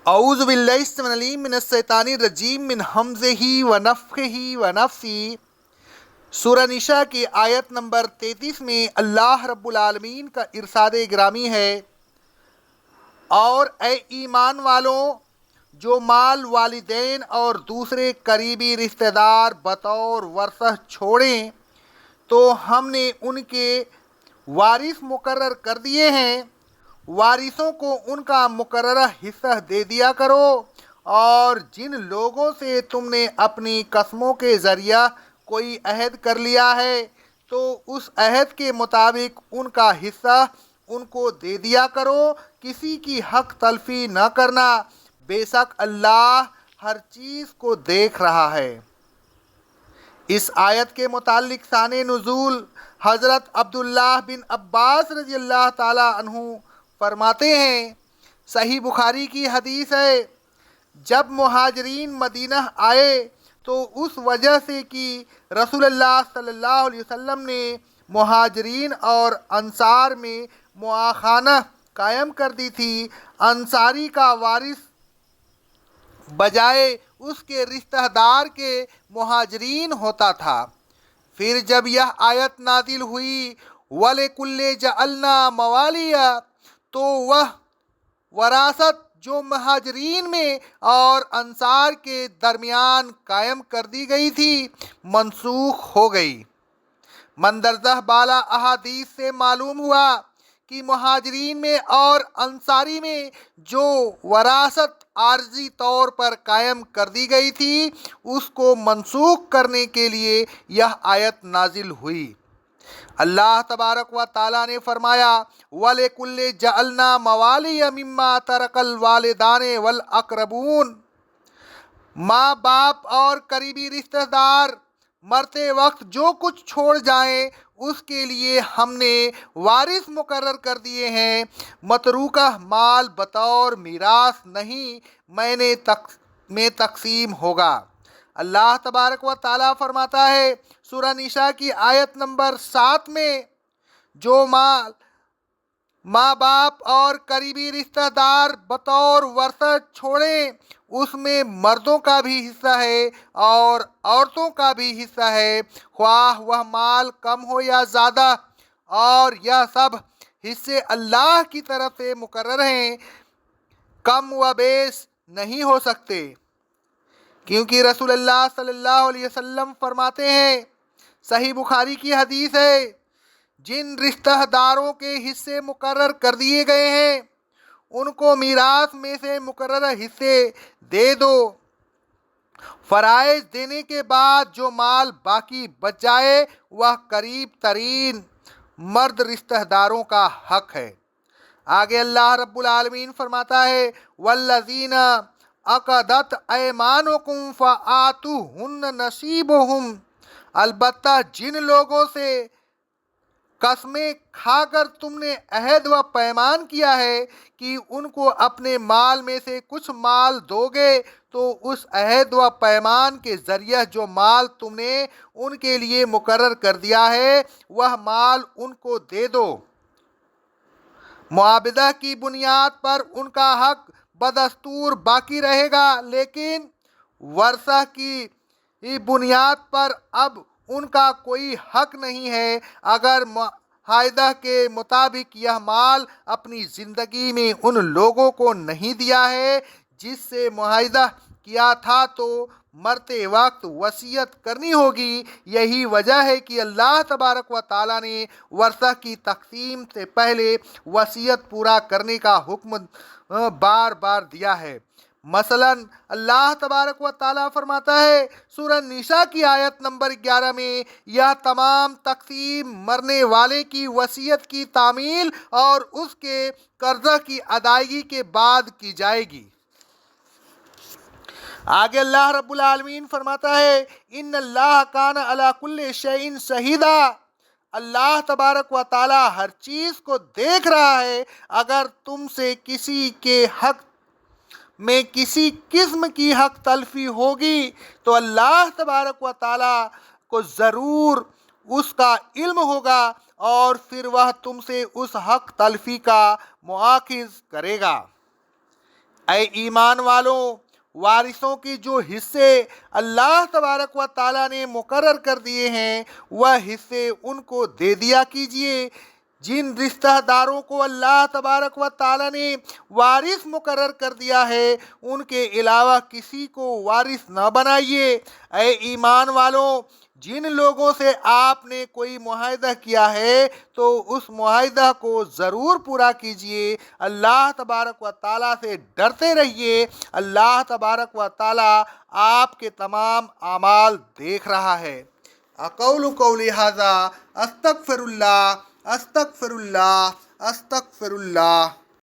اعوذ باللہ السمیع العلیم من الشیطان الرجیم من ہمزہ ونفخہ ونفثہ۔ سورہ نساء کی آیت نمبر 33 میں اللہ رب العالمین کا ارشاد گرامی ہے، اور اے ایمان والوں، جو مال والدین اور دوسرے قریبی رشتہ دار بطور ورثہ چھوڑیں تو ہم نے ان کے وارث مقرر کر دیے ہیں، وارثوں کو ان کا مقررہ حصہ دے دیا کرو، اور جن لوگوں سے تم نے اپنی قسموں کے ذریعہ کوئی عہد کر لیا ہے تو اس عہد کے مطابق ان کا حصہ ان کو دے دیا کرو، کسی کی حق تلفی نہ کرنا، بے شک اللہ ہر چیز کو دیکھ رہا ہے۔ اس آیت کے متعلق شان نزول حضرت عبداللہ بن عباس رضی اللہ تعالی عنہ فرماتے ہیں، صحیح بخاری کی حدیث ہے، جب مہاجرین مدینہ آئے تو اس وجہ سے کہ رسول اللہ صلی اللہ علیہ وسلم نے مہاجرین اور انصار میں مواخانہ قائم کر دی تھی، انصاری کا وارث بجائے اس کے رشتہ دار کے مہاجرین ہوتا تھا۔ پھر جب یہ آیت نازل ہوئی وَلِكُلٍّ جَعَلْنَا مَوَالِيَ، تو وہ وراثت جو مہاجرین میں اور انصار کے درمیان قائم کر دی گئی تھی منسوخ ہو گئی۔ مندرجہ بالا احادیث سے معلوم ہوا کہ مہاجرین میں اور انصاری میں جو وراثت عارضی طور پر قائم کر دی گئی تھی اس کو منسوخ کرنے کے لیے یہ آیت نازل ہوئی۔ اللہ تبارک و تعالیٰ نے فرمایا وَلِكُلٍّ جَعَلْنَا مَوَالِيَ مِمَّا تَرَكَ الْوَالِدَانِ وَالْأَقْرَبُونَ، ماں باپ اور قریبی رشتہ دار مرتے وقت جو کچھ چھوڑ جائیں اس کے لیے ہم نے وارث مقرر کر دیے ہیں، متروکہ مال بطور میراث نہیں میں تقسیم ہوگا۔ اللہ تبارک و تعالیٰ فرماتا ہے سورہ نساء کی آیت نمبر 7 میں، جو مال ماں باپ اور قریبی رشتہ دار بطور ورثہ چھوڑیں اس میں مردوں کا بھی حصہ ہے اور عورتوں کا بھی حصہ ہے، خواہ وہ مال کم ہو یا زیادہ، اور یہ سب حصے اللہ کی طرف سے مقرر ہیں، کم و بیش نہیں ہو سکتے، کیونکہ رسول اللہ صلی اللہ علیہ وسلم فرماتے ہیں، صحیح بخاری کی حدیث ہے، جن رشتہ داروں کے حصے مقرر کر دیے گئے ہیں ان کو میراث میں سے مقررہ حصے دے دو، فرائض دینے کے بعد جو مال باقی بچ جائے وہ قریب ترین مرد رشتہ داروں کا حق ہے۔ آگے اللہ رب العالمین فرماتا ہے وَالَّذِينَ عَقَدَتْ أَيْمَانُكُمْ فَآتُوهُنَّ نَصِيبَهُنَّ، البتہ جن لوگوں سے قسمیں کھا کر تم نے عہد و پیمان کیا ہے کہ ان کو اپنے مال میں سے کچھ مال دو گے تو اس عہد و پیمان کے ذریعہ جو مال تم نے ان کے لیے مقرر کر دیا ہے وہ مال ان کو دے دو، معاہدہ کی بنیاد پر ان کا حق بدستور باقی رہے گا، لیکن ورثہ کی بنیاد پر اب ان کا کوئی حق نہیں ہے اگر معاہدہ کے مطابق یہ مال اپنی زندگی میں ان لوگوں کو نہیں دیا ہے جس سے معاہدہ کیا تھا تو مرتے وقت وصیت کرنی ہوگی۔ یہی وجہ ہے کہ اللہ تبارک و تعالیٰ نے ورثہ کی تقسیم سے پہلے وصیت پورا کرنے کا حکم بار بار دیا ہے۔ مثلا اللہ تبارک و تعالیٰ فرماتا ہے سورہ نساء کی آیت نمبر 11 میں، یہ تمام تقسیم مرنے والے کی وصیت کی تعمیل اور اس کے قرضہ کی ادائیگی کے بعد کی جائے گی۔ آگے اللہ رب العالمین فرماتا ہے ان اللہ کان علی کل شیء شہیدا، اللہ تبارک و تعالیٰ ہر چیز کو دیکھ رہا ہے، اگر تم سے کسی کے حق میں کسی قسم کی حق تلفی ہوگی تو اللہ تبارک و تعالیٰ کو ضرور اس کا علم ہوگا اور پھر وہ تم سے اس حق تلفی کا مواخذ کرے گا۔ اے ایمان والوں، وارثوں کی جو حصے اللہ تبارک و تعالیٰ نے مقرر کر دیے ہیں وہ حصے ان کو دے دیا کیجئے۔ جن رشتہ داروں کو اللہ تبارک و تعالیٰ نے وارث مقرر کر دیا ہے ان کے علاوہ کسی کو وارث نہ بنائیے۔ اے ایمان والوں، جن لوگوں سے آپ نے کوئی معاہدہ کیا ہے تو اس معاہدہ کو ضرور پورا کیجئے۔ اللہ تبارک و تعالیٰ سے ڈرتے رہیے۔ اللہ تبارک و تعالیٰ آپ کے تمام اعمال دیکھ رہا ہے۔ اقول قولی ھذا استغفر اللہ استغفر اللہ استغفر اللہ۔